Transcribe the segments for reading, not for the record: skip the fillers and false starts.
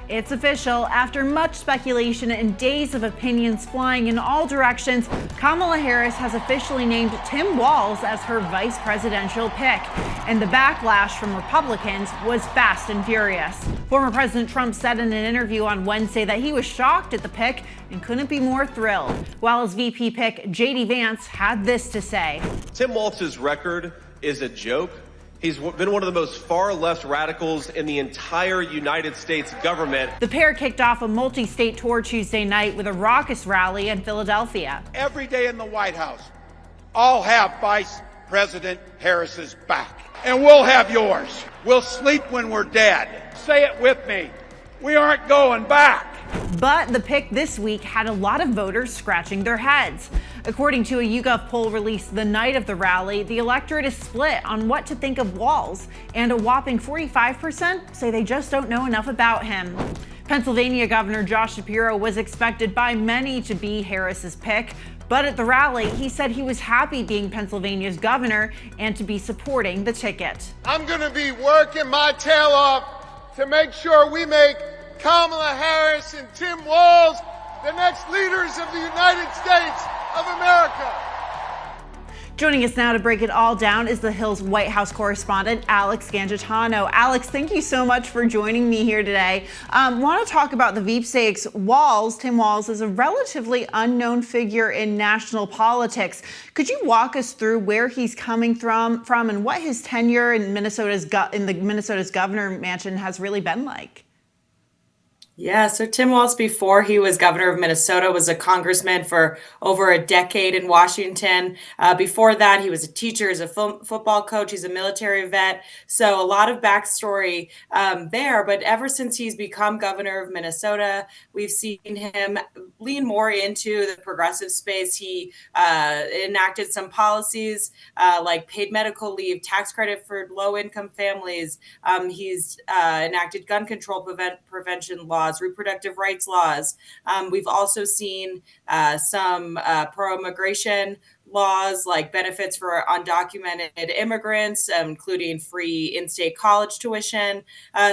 It's official. After much speculation and days of opinions flying in all directions, Kamala Harris has officially named Tim Walz as her vice presidential pick. And the backlash from Republicans was fast and furious. Former President Trump said in an interview on Wednesday that he was shocked at the pick and couldn't be more thrilled. While his VP pick, J.D. Vance, had this to say. Tim Walz's record is a joke. He's been one of the most far-left radicals in the entire United States government. The pair kicked off a multi-state tour Tuesday night with a raucous rally in Philadelphia. Every day in the White House, I'll have Vice President Harris's back. And we'll have yours. We'll sleep when we're dead. Say it with me. We aren't going back. But the pick this week had a lot of voters scratching their heads. According to a YouGov poll released the night of the rally, the electorate is split on what to think of Walz, and a whopping 45% say they just don't know enough about him. Pennsylvania Governor Josh Shapiro was expected by many to be Harris's pick, but at the rally, he said he was happy being Pennsylvania's governor and to be supporting the ticket. I'm going to be working my tail off to make sure we make Kamala Harris and Tim Walz the next leaders of the United States of America. Joining us now to break it all down is the Hill's White House correspondent, Alex Gangitano. Alex, thank you so much for joining me here today. Want to talk about the sweepstakes. Tim Walz is a relatively unknown figure in national politics. Could you walk us through where he's coming from and what his tenure in Minnesota's governor mansion has really been like? Yeah, so Tim Walz, before he was governor of Minnesota, was a congressman for over a decade in Washington. Before that, he was a teacher, he's a football coach, he's a military vet. So a lot of backstory there. But ever since he's become governor of Minnesota, we've seen him lean more into the progressive space. He enacted some policies like paid medical leave, tax credit for low-income families. He's enacted gun control prevention laws, reproductive rights laws. We've also seen some pro-immigration laws like benefits for undocumented immigrants, including free in-state college tuition.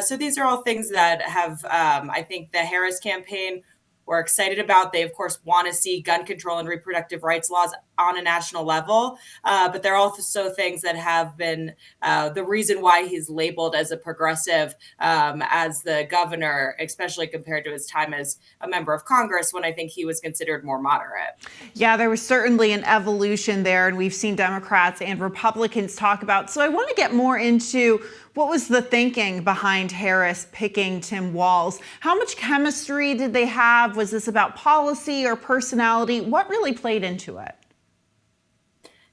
So these are all things that have, I think, the Harris campaign were excited about. They, of course, want to see gun control and reproductive rights laws on a national level, but they're also things that have been the reason why he's labeled as a progressive as the governor, especially compared to his time as a member of Congress, when I think he was considered more moderate. Yeah, there was certainly an evolution there, and we've seen Democrats and Republicans talk about. So I want to get more into what was the thinking behind Harris picking Tim Walz? How much chemistry did they have? Was this about policy or personality? What really played into it?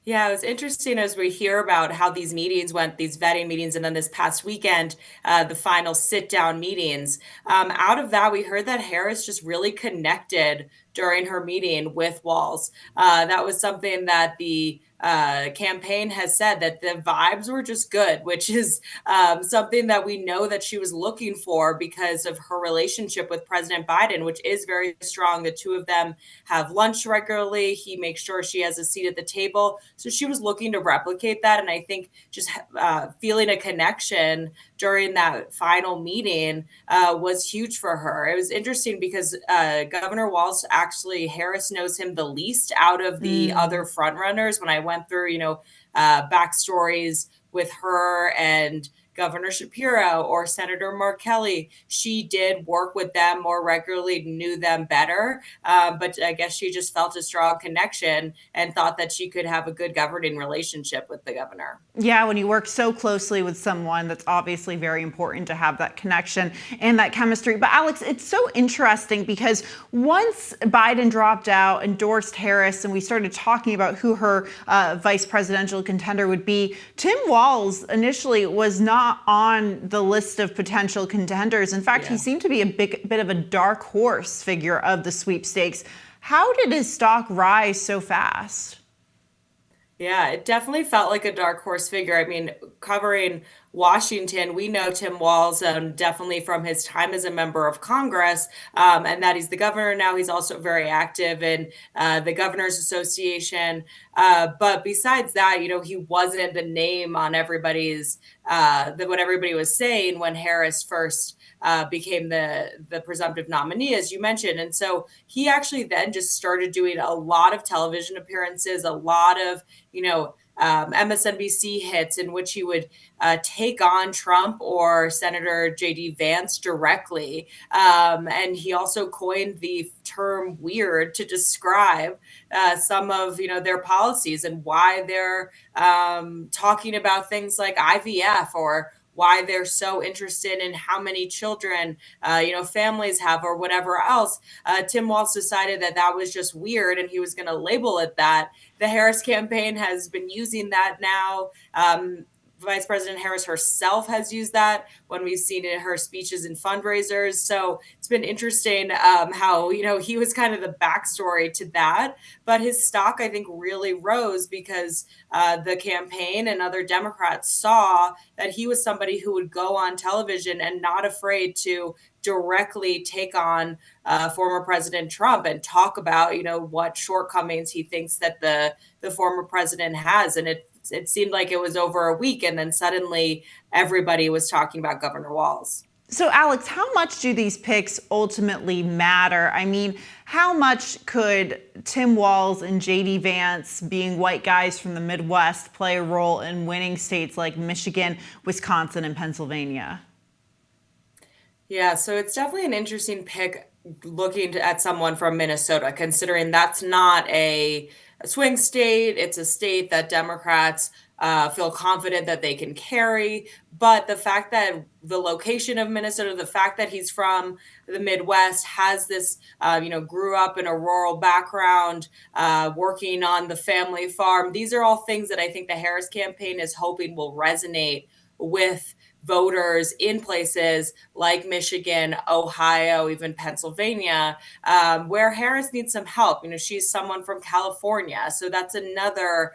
Yeah, it was interesting as we hear about how these meetings went, these vetting meetings, and then this past weekend, the final sit-down meetings. Out of that, we heard that Harris just really connected during her meeting with Walz. That was something that the campaign has said, that the vibes were just good, which is something that we know that she was looking for because of her relationship with President Biden, which is very strong. The two of them have lunch regularly. He makes sure she has a seat at the table. So she was looking to replicate that. And I think just feeling a connection during that final meeting was huge for her. It was interesting because Governor Walz, actually, Harris knows him the least out of the other frontrunners. When I went through, backstories with her and Governor Shapiro or Senator Mark Kelly, she did work with them more regularly, knew them better. But I guess she just felt a strong connection and thought that she could have a good governing relationship with the governor. Yeah, when you work so closely with someone, that's obviously very important to have that connection and that chemistry. But Alex, it's so interesting because once Biden dropped out, endorsed Harris, and we started talking about who her vice presidential contender would be, Tim Walz initially was not on the list of potential contenders. In fact, he seemed to be a bit of a dark horse figure of the sweepstakes. How did his stock rise so fast? Yeah, it definitely felt like a dark horse figure. I mean, covering Washington, we know Tim Walz definitely from his time as a member of Congress, and that he's the governor now. He's also very active in the Governors Association. But besides that, he wasn't the name on everybody's what everybody was saying when Harris first became the presumptive nominee, as you mentioned. And so he actually then just started doing a lot of television appearances, a lot of, MSNBC hits in which he would take on Trump or Senator J.D. Vance directly. And he also coined the term weird to describe some of, their policies and why they're talking about things like IVF, or why they're so interested in how many children, families have, or whatever else. Tim Walz decided that was just weird, and he was going to label it that. The Harris campaign has been using that now. Vice President Harris herself has used that when we've seen it in her speeches and fundraisers. So it's been interesting how, he was kind of the backstory to that. But his stock, I think, really rose because the campaign and other Democrats saw that he was somebody who would go on television and not afraid to directly take on former President Trump and talk about, what shortcomings he thinks that the former president has. And it seemed like it was over a week, and then suddenly everybody was talking about Governor Walz. So, Alex, how much do these picks ultimately matter? I mean, how much could Tim Walz and J.D. Vance, being white guys from the Midwest, play a role in winning states like Michigan, Wisconsin, and Pennsylvania? Yeah, so it's definitely an interesting pick looking at someone from Minnesota, considering that's not a swing state. It's a state that Democrats feel confident that they can carry. But the fact that the location of Minnesota, the fact that he's from the Midwest, has this, grew up in a rural background, working on the family farm. These are all things that I think the Harris campaign is hoping will resonate with voters in places like Michigan, Ohio, even Pennsylvania, where Harris needs some help. She's someone from California. So that's another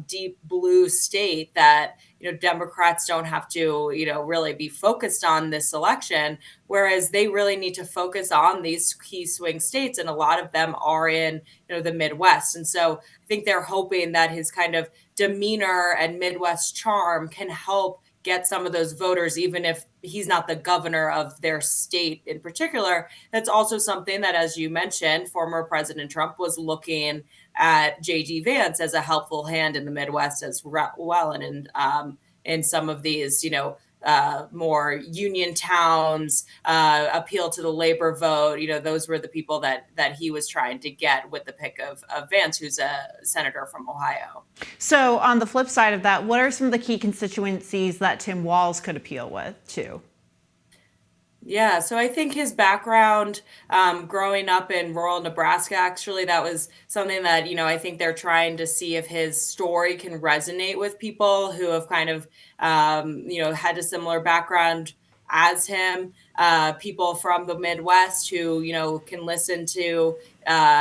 deep blue state that, Democrats don't have to, really be focused on this election, whereas they really need to focus on these key swing states. And a lot of them are in, the Midwest. And so I think they're hoping that his kind of demeanor and Midwest charm can help get some of those voters, even if he's not the governor of their state in particular. That's also something that, as you mentioned, former President Trump was looking at J.D. Vance as a helpful hand in the Midwest as well. And in some of these, more union towns, appeal to the labor vote, those were the people that he was trying to get with the pick of Vance, who's a senator from Ohio. So on the flip side of that, what are some of the key constituencies that Tim Walz could appeal to? Yeah, so I think his background, growing up in rural Nebraska, actually, that was something that, I think they're trying to see if his story can resonate with people who have kind of, had a similar background as him, people from the Midwest who, can listen to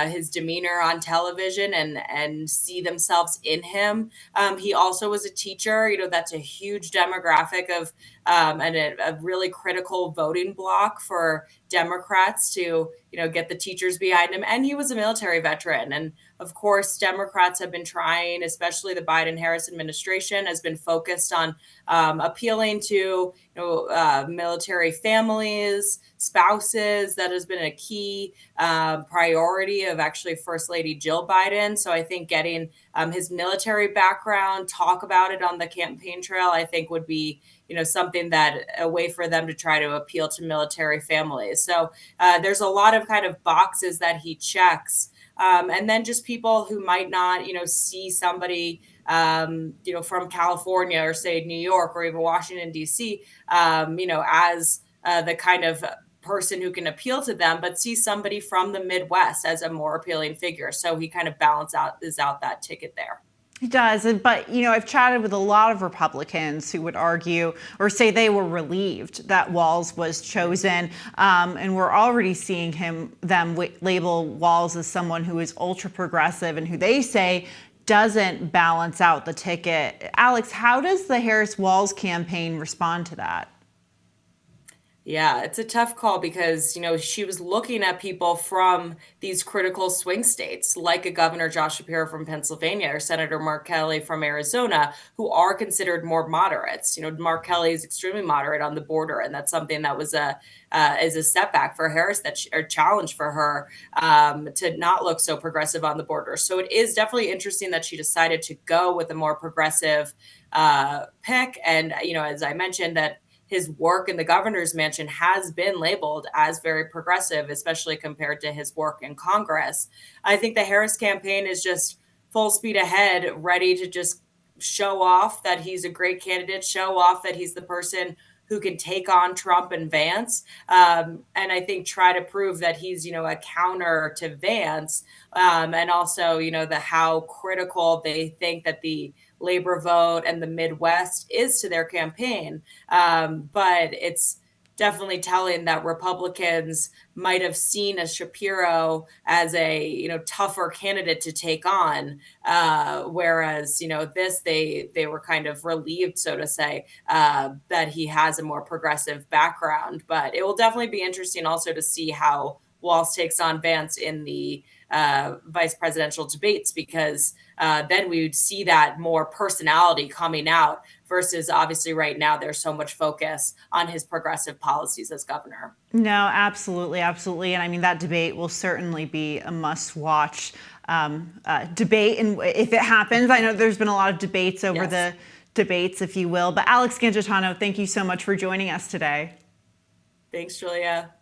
his demeanor on television and see themselves in him. He also was a teacher. That's a huge demographic of and a really critical voting bloc for Democrats to, get the teachers behind him. And he was a military veteran. And of course, Democrats have been trying, especially the Biden-Harris administration has been focused on appealing to, military families, spouses. That has been a key priority of actually First Lady Jill Biden. So I think getting his military background, talk about it on the campaign trail, I think would be, something that a way for them to try to appeal to military families. So there's a lot of kind of boxes that he checks. And then just people who might not, see somebody, from California or say New York or even Washington, D.C., as the kind of person who can appeal to them, but see somebody from the Midwest as a more appealing figure. So he kind of balances out that ticket there. He does. But, I've chatted with a lot of Republicans who would argue or say they were relieved that Walz was chosen. And we're already seeing them label Walz as someone who is ultra progressive and who they say doesn't balance out the ticket. Alex, how does the Harris-Walz campaign respond to that? Yeah, it's a tough call because, she was looking at people from these critical swing states, like a Governor Josh Shapiro from Pennsylvania or Senator Mark Kelly from Arizona, who are considered more moderates. Mark Kelly is extremely moderate on the border, and that's something that was is a setback for Harris, or challenge for her, to not look so progressive on the border. So it is definitely interesting that she decided to go with a more progressive pick. And, as I mentioned, that his work in the governor's mansion has been labeled as very progressive, especially compared to his work in Congress. I think the Harris campaign is just full speed ahead, ready to just show off that he's a great candidate, show off that he's the person who can take on Trump and Vance, and I think try to prove that he's, a counter to Vance, and also, how critical they think that the labor vote and the Midwest is to their campaign. But it's definitely telling that Republicans might have seen a Shapiro as a tougher candidate to take on, whereas they were kind of relieved, so to say, that he has a more progressive background. But it will definitely be interesting also to see how Walz takes on Vance in the vice presidential debates, because then we would see that more personality coming out versus obviously right now there's so much focus on his progressive policies as governor. No, absolutely, absolutely. And I mean, that debate will certainly be a must-watch debate. And if it happens, I know there's been a lot of debates over the debates, if you will. But Alex Gangitano, thank you so much for joining us today. Thanks, Julia.